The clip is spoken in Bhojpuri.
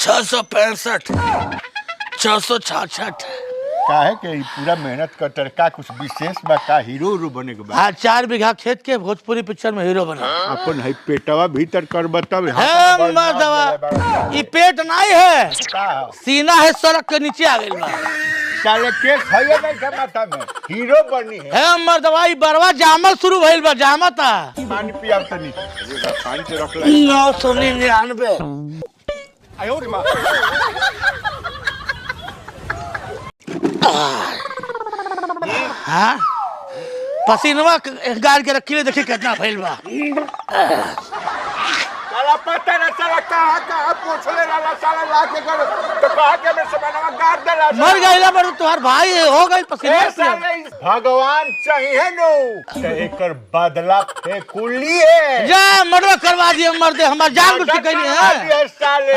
665 666 काहे के पूरा मेहनत कर का कुछ विशेष बा का हीरो बने के बा। हाँ 4 बीघा खेत के भोजपुरी पिक्चर में हीरो बना। अपन है पेटवा भीतर कर बतावे है मर्दवा ई पेट नहीं है सीना है सड़क के नीचे आ गइल बा। साले केस है नहीं का माथा में हीरो बनी है मर्दवा ई बरवा जामल शुरू भइल बा जामता। पानी पियाव तनी पानी से रख ले 999 आयो रे मां हाँ पसीनवा गाड़ के रखी ले देखी कितना भइल बा। साला पता ना साला कहां पूछले वाला साला लाके कर तो कहा के मैं समानवा गाड़ देला मर गइला पर तोहार भाई हो गइल पसीना से। भगवान चाहिए नो एकर बदला फेकुली है जा मर्डर करवा दिए मर्दे हमार जान बुझ के कइली है। साले